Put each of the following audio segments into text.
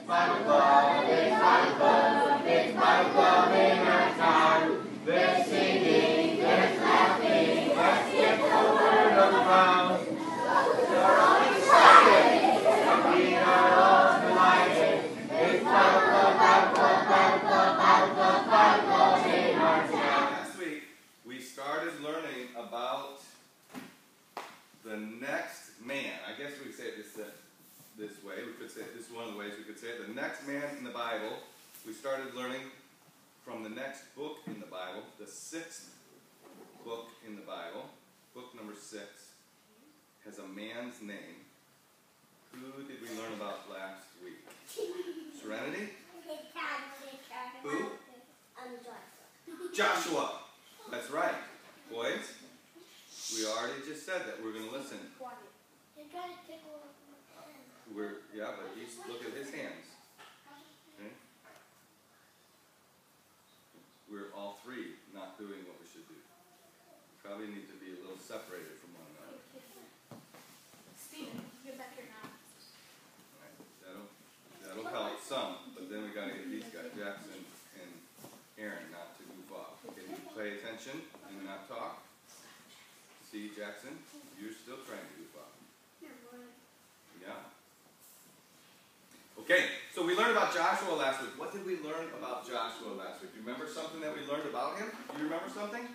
Bible club, it's Bible club, it's Bible club in our town. There's singing, there's laughing, let's get the word around. We're all excited, and we are all delighted. It's Bible club, Bible club, Bible club, Bible club, Bible club in our town. Last week, we started learning about the next man. I guess we could say it this way. We could say it, this is one of the ways we could say it. The next man in the Bible. We started learning from the next book in the Bible, the 6th book in the Bible. Book number 6 has a man's name. Who did we learn about last week? Serenity? Who? Joshua. That's right. Boys, we already just said that. We're going to listen. But look at his hands. Okay? We're all three not doing what we should do. We probably need to be a little separated from one another. Steven, get back here now. Right. That'll help some, but then we got to get these guys, Jackson and Aaron, not to goof off. Can you pay attention and not talk? See, Jackson, you're still trying to goof off. Yeah. Okay, so we learned about Joshua last week. What did we learn about Joshua last week? Do you remember something that we learned about him? Do you remember something?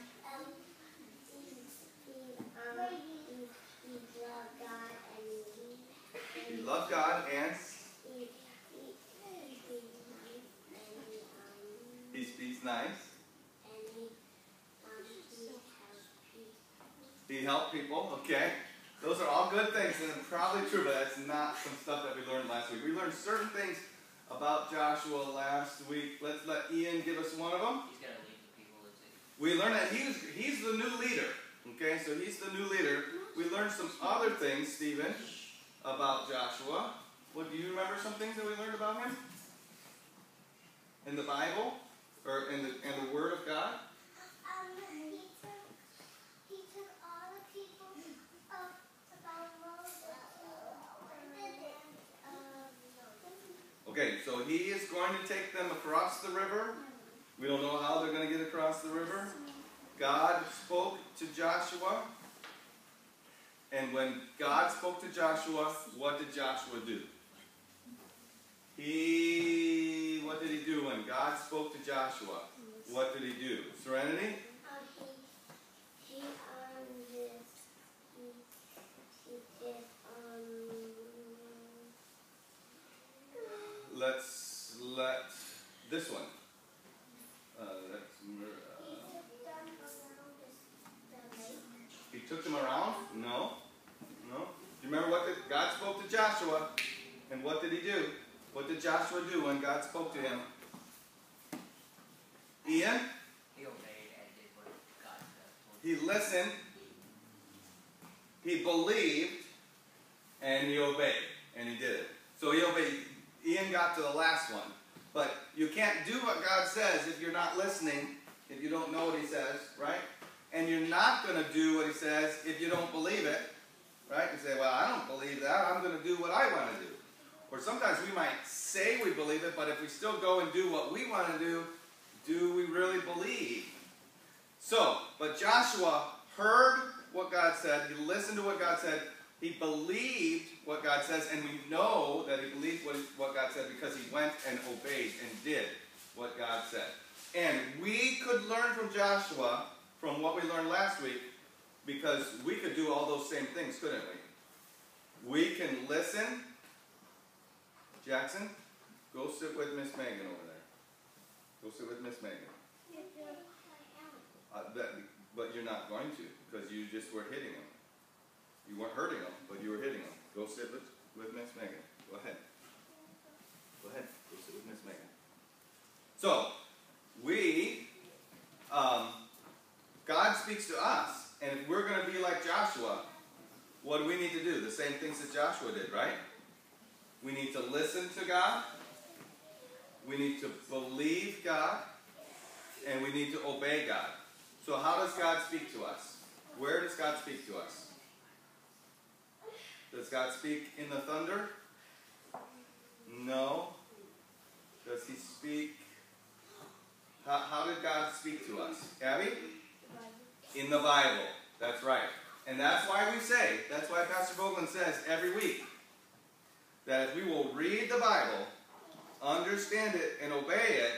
He loved God and he's nice. He helped people, okay. Those are all good things, and probably true, but that's not some stuff that we learned last week. We learned certain things about Joshua last week. Let's let Ian give us one of them. He's got to lead the people, isn't he? We learned that he's the new leader. Okay, so he's the new leader. We learned some other things, Stephen, about Joshua. What, do you remember some things that we learned about him? In the Bible? Or in the Word of God? He took all the people about Okay, so he is going to take them across the river. We don't know how they're going to get across the river. God spoke to Joshua. And when God spoke to Joshua, what did Joshua do? What did he do when God spoke to Joshua? What did he do? Serenity? Let this one. He took them around? No. Do you remember what God spoke to Joshua? And what did he do? What did Joshua do when God spoke to him? Ian? He obeyed and did what God said. He listened. He believed. And he obeyed. And he did it. So he obeyed. Ian got to the last one. But you can't do what God says if you're not listening, if you don't know what he says, right? And you're not going to do what he says if you don't believe it, right? You say, well, I don't believe that. I'm going to do what I want to do. Or sometimes we might say we believe it, but if we still go and do what we want to do we really believe? So, but Joshua heard what God said. He listened to what God said. He believed what God says, and we know that he believed what God said because he went and obeyed and did what God said. And we could learn from Joshua from what we learned last week because we could do all those same things, couldn't we? We can listen. Jackson, go sit with Miss Megan over there. Go sit with Miss Megan. But you're not going to because you just were hitting him. You weren't hurting him, but you were hitting him. Go sit with Miss Megan. Go ahead. Go ahead. Go sit with Miss Megan. So, God speaks to us, and if we're going to be like Joshua, what do we need to do? The same things that Joshua did, right? We need to listen to God. We need to believe God. And we need to obey God. So how does God speak to us? Where does God speak to us? Does God speak in the thunder? No. speak? How did God speak to us? Abby? In the Bible. That's right. And that's why we say, that's why Pastor Voegtlin says every week, that if we will read the Bible, understand it, and obey it,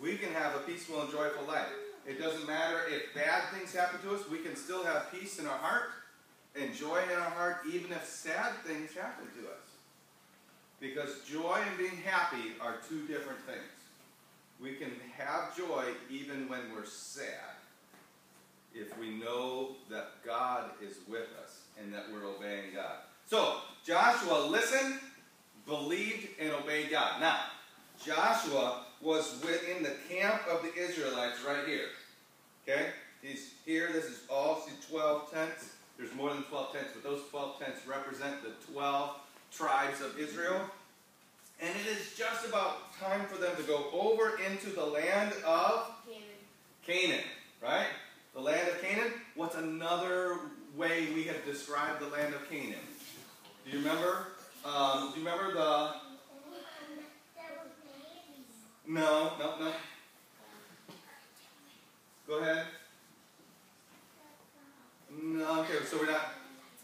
we can have a peaceful and joyful life. It doesn't matter if bad things happen to us, we can still have peace in our heart and joy in our heart, even if sad things happen to us. Because joy and being happy are two different things. We can have joy even when we're sad, if we know that God is with us and that we're obeying God. So, Joshua listened, believed, and obeyed God. Now, Joshua was within the camp of the Israelites right here. Okay? He's here. This is all 12 tents. There's more than 12 tents, but those 12 tents represent the 12 tribes of Israel. And it is just about time for them to go over into the land of Canaan. Right? The land of Canaan. What's another way we have described the land of Canaan? Do you remember? Do you remember the... No. Go ahead. No, okay, so we're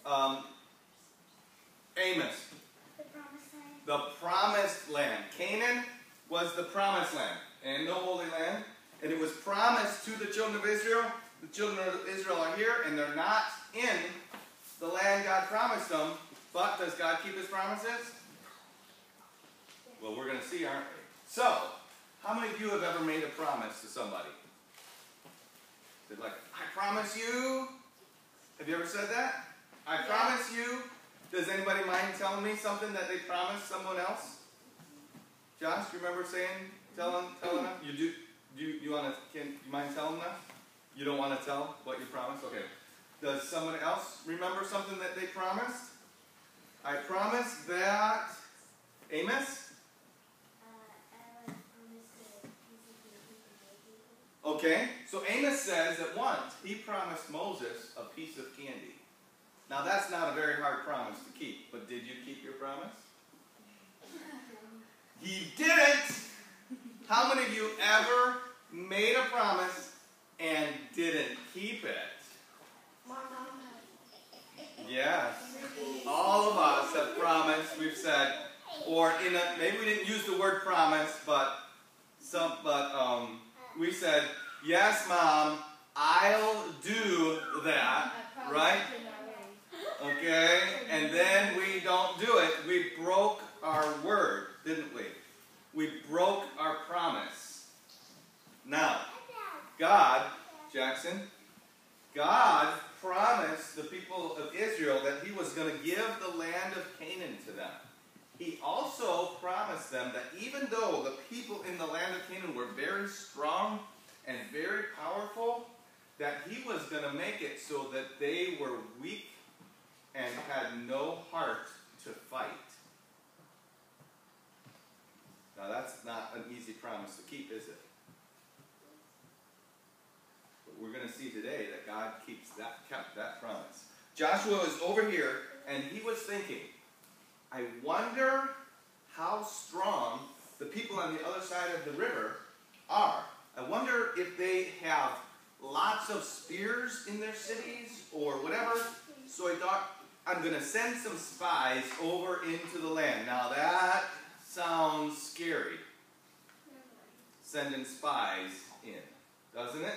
not... Amos. The promised land. Canaan was the promised land, and no holy land. And it was promised to the children of Israel. The children of Israel are here, and they're not in the land God promised them. But does God keep his promises? Well, we're going to see, aren't we? So, how many of you have ever made a promise to somebody? Said like, I promise you. Have you ever said that? I promise you. Does anybody mind telling me something that they promised someone else? Josh, you remember telling them? You want to? Can you mind telling them? You don't want to tell what you promised? Okay. Does someone else remember something that they promised? I promised that. Amos? Okay, so Amos says that once he promised Moses a piece of candy. Now that's not a very hard promise to keep, but did you keep your promise? He didn't! How many of you ever made a promise and didn't keep it? Yes. All of us have promised, we've said, or maybe we didn't use the word promise, but we said, yes, Mom, I'll do that, right? Okay, and then we don't do it. We broke our word, didn't we? We broke our promise. Now, God promised the people of Israel that he was going to give the land of Canaan to them. He also promised them that even though the people in the land of Canaan were very strong and very powerful, that he was going to make it so that they were weak and had no heart to fight. Now that's not an easy promise to keep, is it? But we're going to see today that God kept that promise. Joshua is over here, and he was thinking, I wonder how strong the people on the other side of the river are. I wonder if they have lots of spears in their cities or whatever. So he thought, I'm going to send some spies over into the land. Now that sounds scary. Sending spies in, doesn't it?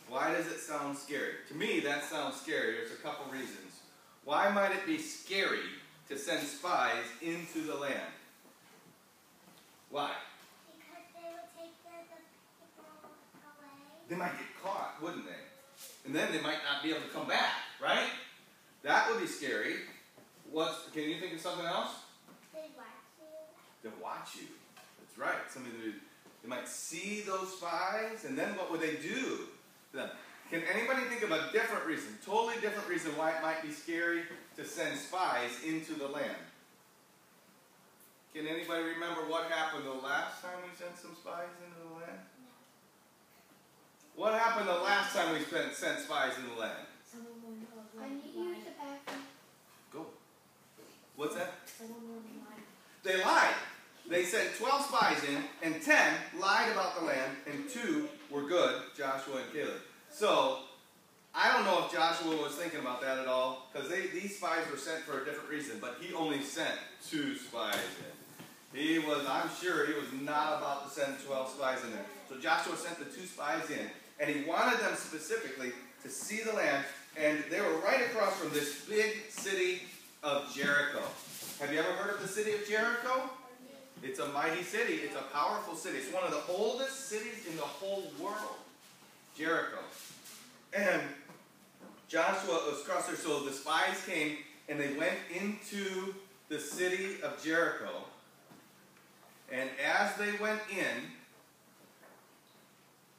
Why does it sound scary? To me, that sounds scary. There's a couple reasons. Why might it be scary to send spies into the land? Why? Because they would take the people away. They might get caught, wouldn't they? And then they might not be able to come back, right? That would be scary. Can you think of something else? They watch you. To watch you. That's right. They might see those spies, and then what would they do to them? Can anybody think of a different reason, totally different reason why it might be scary to send spies into the land? Can anybody remember what happened the last time we sent some spies into the land? No. What happened the last time we sent spies into the land? I need you to back up. Go. What's that? Someone lied. They lied. They sent 12 spies in, and 10 lied about the land, and 2 were good, Joshua and Caleb. So, I don't know if Joshua was thinking about that at all, because these spies were sent for a different reason, but he only sent 2 spies in. I'm sure he was not about to send 12 spies in there. So Joshua sent the 2 spies in, and he wanted them specifically to see the land, and they were right across from this big city of Jericho. Have you ever heard of the city of Jericho? It's a mighty city. It's a powerful city. It's one of the oldest cities in the whole world. Jericho. And Joshua was across there, so the spies came, and they went into the city of Jericho. And as they went in,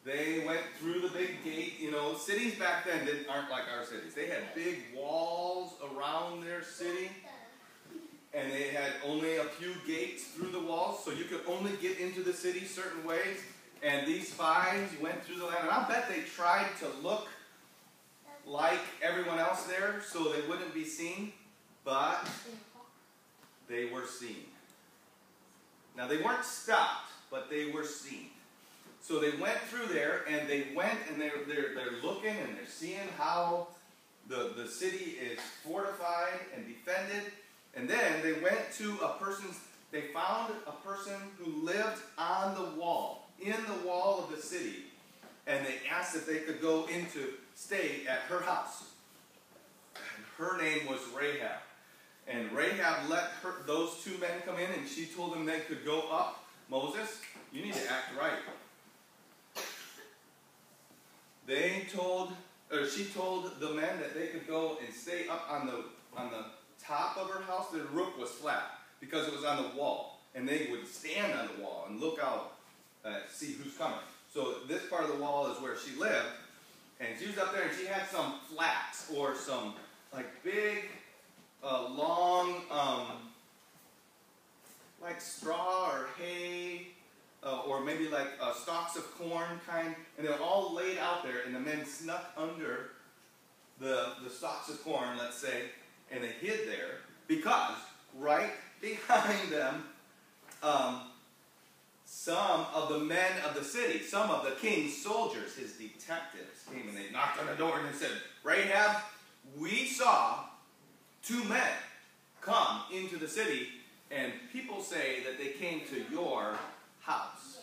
they went through the big gate. You know, cities back then aren't like our cities. They had big walls around their city, and they had only a few gates through the walls, so you could only get into the city certain ways. And these spies went through the land, and I bet they tried to look like everyone else there so they wouldn't be seen, but they were seen. Now, they weren't stopped, but they were seen. So they went through there, and they're looking, and they're seeing how the city is fortified and defended. And then they went to they found a person who lived on the wall, in the wall of the city, and they asked if they could go stay at her house. And her name was Rahab. And Rahab let those 2 men come in, and she told them they could go up. Moses, you need to act right. She told the men that they could go and stay up on the top of her house. The roof was flat because it was on the wall, and they would stand on the wall and look out, see who's coming. So this part of the wall is where she lived, and she was up there, and she had some flax or some like big, long, like straw or hay, or maybe like stalks of corn kind, and they were all laid out there, and the men snuck under the stalks of corn, let's say, and they hid there, because right behind them, some of the men of the city, some of the king's soldiers, his detectives, came and they knocked on the door and they said, Rahab, we saw 2 men come into the city, and people say that they came to your house.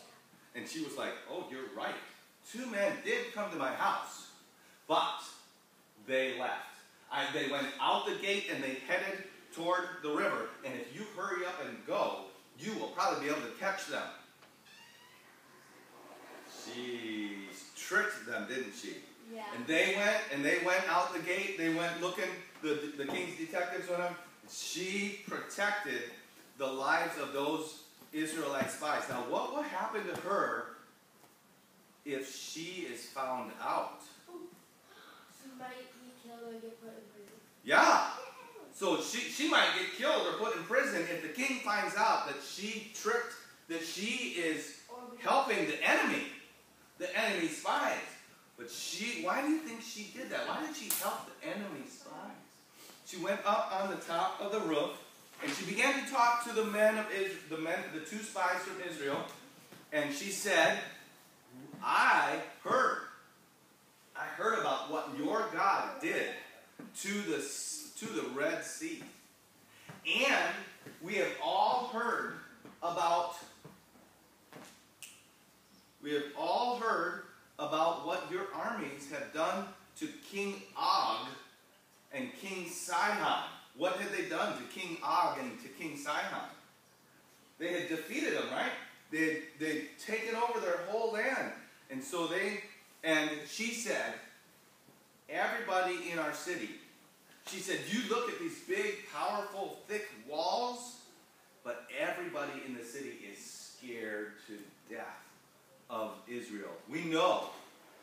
And she was like, oh, you're right. 2 men did come to my house, but they left. They went out the gate and they headed toward the river, and if you hurry up and go, you will probably be able to catch them. She tricked them, didn't she? Yeah. And they went out the gate. They went looking. The king's detectives went up. She protected the lives of those Israelite spies. Now, what will happen to her if she is found out? She might be killed or get put in prison. Yeah. So she might get killed or put in prison if the king finds out that she tricked, that she is helping the enemy's spies. But why do you think she did that? Why did she help the enemy's spies? She went up on the top of the roof, and she began to talk to the 2 spies from Israel, and she said, I heard about what your God did to the Red Sea. And we have all heard about what your armies have done to King Og and King Sihon. What had they done to King Og and to King Sihon? They had defeated them, right? They'd taken over their whole land. And so she said, everybody in our city, she said, you look at these big, powerful, thick walls, but everybody in the city is scared to death of Israel. We know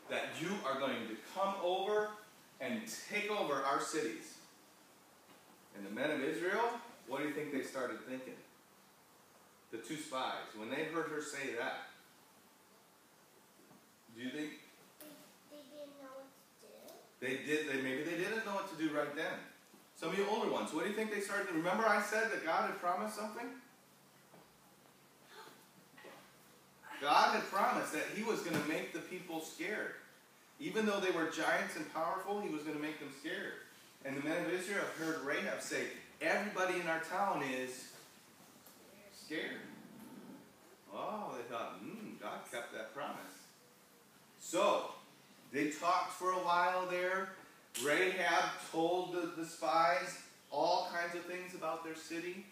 that you are going to come over and take over our cities. And the men of Israel, what do you think they started thinking? The 2 spies, when they heard her say that, do you think? They didn't know what to do. Maybe they didn't know what to do right then. Some of you older ones, what do you think they started to? Remember I said that God had promised something? he was going to make the people scared. Even though they were giants and powerful, he was going to make them scared. And the men of Israel heard Rahab say, everybody in our town is scared. Oh, they thought, God kept that promise. So, they talked for a while there. Rahab told the spies all kinds of things about their city.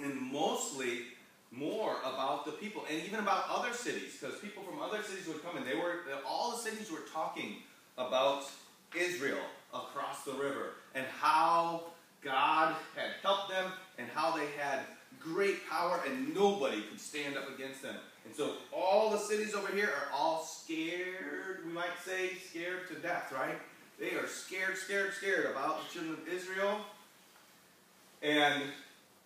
And mostly more about the people. And even about other cities. Because people from other cities would come. And all the cities were talking about Israel across the river. And how God had helped them. And how they had great power. And nobody could stand up against them. And so all the cities over here are all scared. We might say scared to death, right? They are scared about the children of Israel. And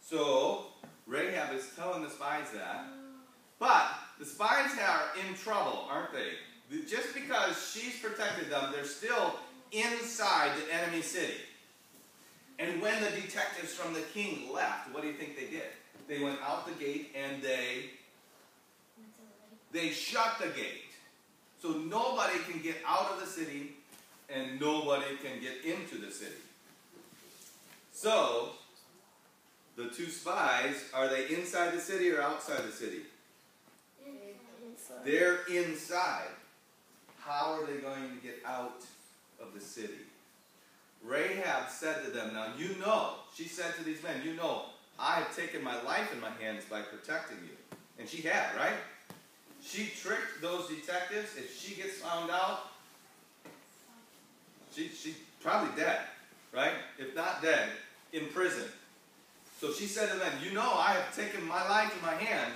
so Rahab is telling the spies that. But the spies are in trouble, aren't they? Just because she's protected them, they're still inside the enemy city. And when the detectives from the king left, what do you think they did? They went out the gate and they shut the gate. So nobody can get out of the city and nobody can get into the city. So, the two spies, are they inside the city or outside the city? Inside. They're inside. How are they going to get out of the city? Rahab said to them, now you know, she said to these men, you know, I have taken my life in my hands by protecting you. And she had, right? She tricked those detectives. If she gets found out, she's probably dead, right? If not dead, in prison. So she said to them, you know I have taken my life in my hands.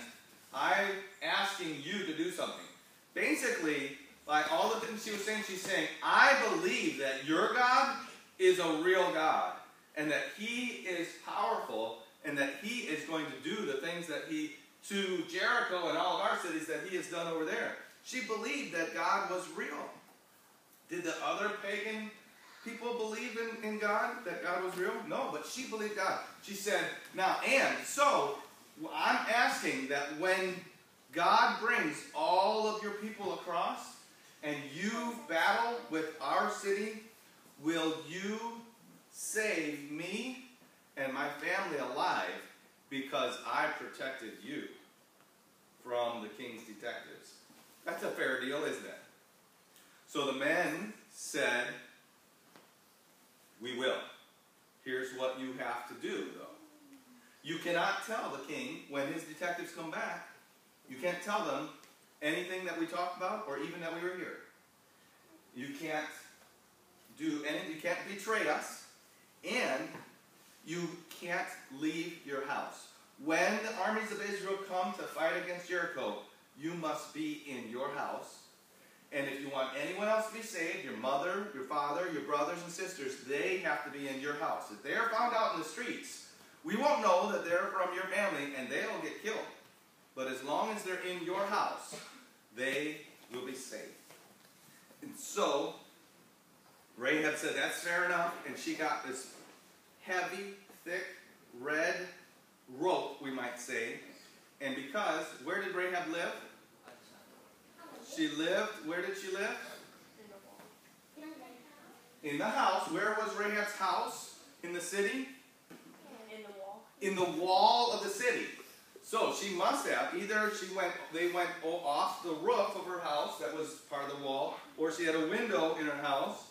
I'm asking you to do something. Basically, like all the things she was saying, she's saying, I believe that your God is a real God. And that he is powerful. And that he is going to do the things that to Jericho and all of our cities that he has done over there. She believed that God was real. Did the other pagan people believe in God, that God was real? No, but she believed God. She said, now, and so, I'm asking that when God brings all of your people across, and you battle with our city, will you save me and my family alive because I protected you from the king's detectives? That's a fair deal, isn't it? So the men said, we will. Here's what you have to do, though. You cannot tell the king, when his detectives come back, you can't tell them anything that we talked about or even that we were here. You can't do anything, you can't betray us, and you can't leave your house. When the armies of Israel come to fight against Jericho, you must be in your house. And if you want anyone else to be saved, your mother, your father, your brothers and sisters, they have to be in your house. If they are found out in the streets, we won't know that they're from your family and they'll get killed. But as long as they're in your house, they will be safe. And so, Rahab said, that's fair enough. And she got this heavy, thick, red rope, we might say. And because, where did Rahab live? She lived, where did she live? In the house. Where was Rahab's house? In the city? In the wall. In the wall of the city. So she must have, either they went off the roof of her house, that was part of the wall, or she had a window in her house,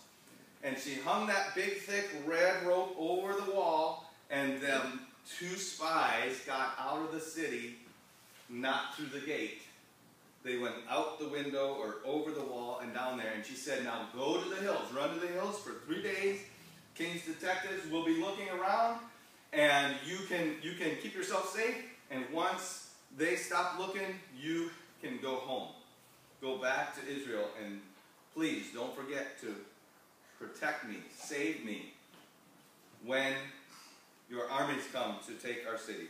and she hung that big, thick, red rope over the wall, and them two spies got out of the city, not through the gate. They went out the window or over the wall and down there. And she said, now go to the hills. Run to the hills for 3 days. King's detectives will be looking around. And you can keep yourself safe. And once they stop looking, you can go home. Go back to Israel. And please don't forget to protect me. Save me when your armies come to take our city.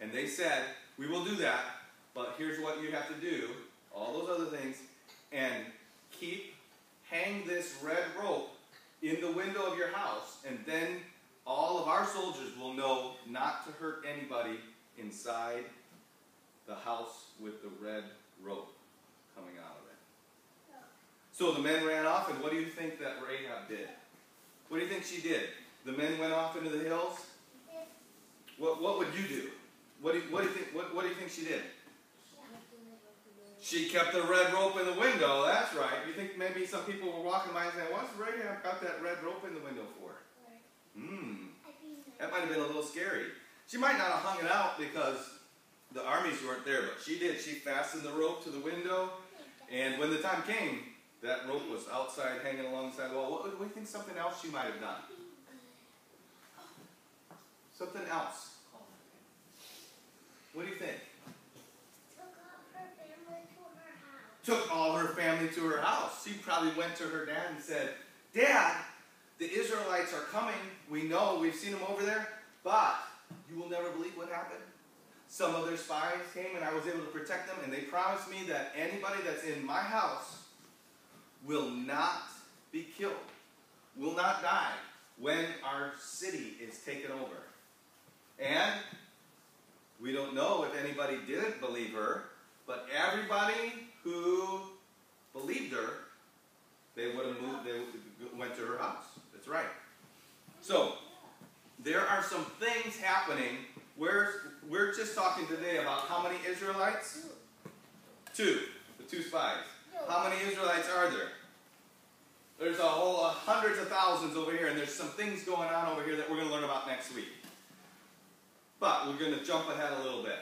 And they said, we will do that. But here's what you have to do, all those other things, and hang this red rope in the window of your house, and then all of our soldiers will know not to hurt anybody inside the house with the red rope coming out of it. So the men ran off, and what do you think that Rahab did? What do you think she did? The men went off into the hills. What would you do? What do you think she did? She kept the red rope in the window. That's right. You think maybe some people were walking by and saying, "What's Rahab got that red rope in the window for?" That might have been a little scary. She might not have hung it out because the armies weren't there, but she did. She fastened the rope to the window, and when the time came, that rope was outside hanging alongside the wall. What do you think something else she might have done? Something else. What do you think? Took all her family to her house. She probably went to her dad and said, "Dad, the Israelites are coming. We know, we've seen them over there, but you will never believe what happened. Some of their spies came and I was able to protect them, and they promised me that anybody that's in my house will not be killed, will not die when our city is taken over." And we don't know if anybody didn't believe her, but everybody who believed her, they would have moved, they went to her house. That's right. So, there are some things happening. We're just talking today about how many Israelites? 2. The 2 spies. How many Israelites are there? There's a whole hundreds of thousands over here, and there's some things going on over here that we're going to learn about next week. But we're going to jump ahead a little bit.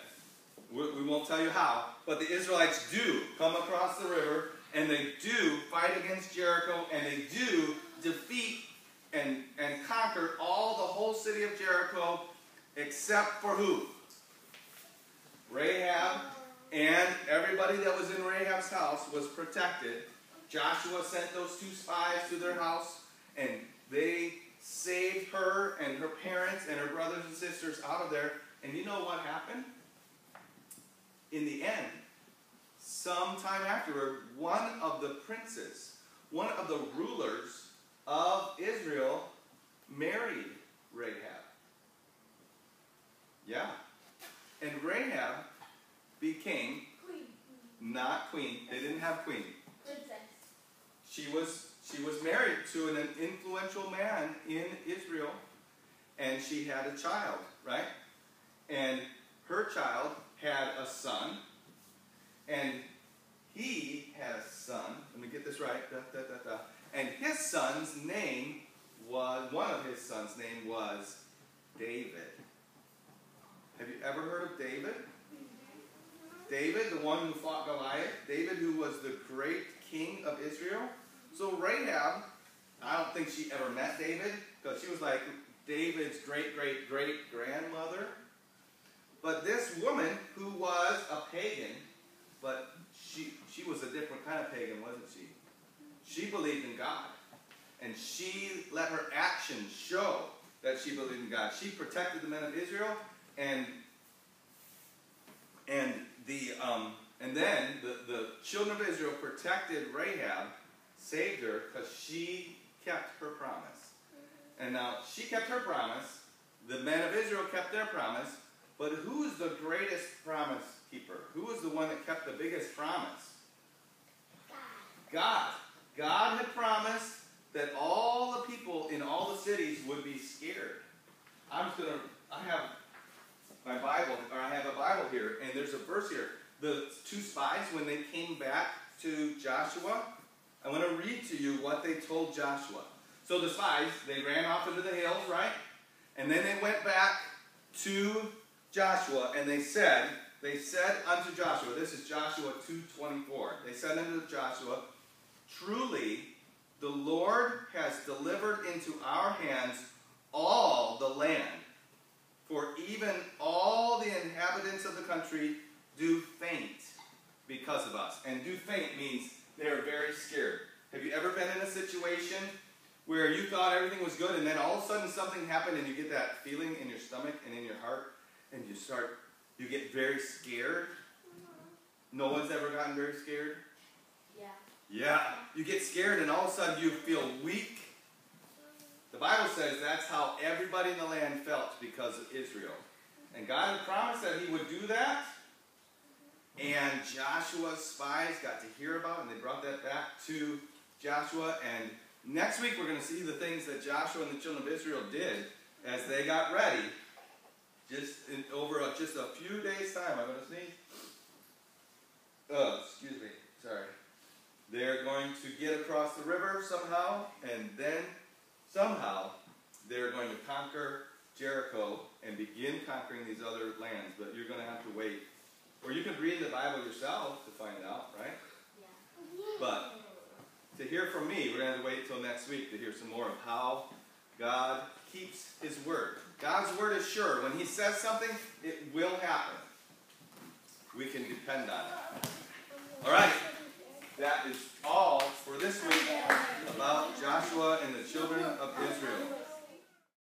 We won't tell you how, but the Israelites do come across the river, and they do fight against Jericho, and they do defeat and conquer the whole city of Jericho, except for who? Rahab, and everybody that was in Rahab's house was protected. Joshua sent those 2 spies to their house, and they saved her and her parents and her brothers and sisters out of there. And you know what happened? In the end, sometime afterward, one of the princes, one of the rulers of Israel married Rahab. Yeah. And Rahab became not queen. They didn't have queen. She was married to an influential man in Israel, and she had a child, right? And her child had a son, and he had a son. Let me get this right. And his son's name was, one of his sons' name was David. Have you ever heard of David? David, the one who fought Goliath. David, who was the great king of Israel. So Rahab, I don't think she ever met David, because she was like David's great-great-great-grandmother. But this woman, who was a pagan, but she was a different kind of pagan, wasn't she? She believed in God. And she let her actions show that she believed in God. She protected the men of Israel, and then the children of Israel protected Rahab, saved her, because she kept her promise. And now, she kept her promise. The men of Israel kept their promise. But who is the greatest promise keeper? Who is the one that kept the biggest promise? God. God had promised that all the people in all the cities would be scared. I have my Bible, or I have a Bible here, and there's a verse here. The 2 spies, when they came back to Joshua, I want to read to you what they told Joshua. So the spies, they ran off into the hills, right? And then they went back to Joshua, and they said unto Joshua, this is Joshua 2:24. They said unto Joshua, "Truly, the Lord has delivered into our hands all the land, for even all the inhabitants of the country do faint because of us." And do faint means they are very scared. Have you ever been in a situation where you thought everything was good, and then all of a sudden something happened, and you get that feeling in your stomach and in your heart, and you get very scared? No one's ever gotten very scared? Yeah. You get scared, and all of a sudden you feel weak. The Bible says that's how everybody in the land felt because of Israel. And God had promised that he would do that. And Joshua's spies got to hear about, and they brought that back to Joshua. And next week we're going to see the things that Joshua and the children of Israel did as they got ready. Over just a few days' time. I'm going to sneeze. Oh, excuse me. Sorry. They're going to get across the river somehow, and then somehow they're going to conquer Jericho and begin conquering these other lands. But you're going to have to wait. Or you can read the Bible yourself to find out, right? Yeah. But to hear from me, we're going to have to wait till next week to hear some more of how God keeps his word. God's word is sure. When he says something, it will happen. We can depend on it. All right. That is all for this week about Joshua and the children of Israel.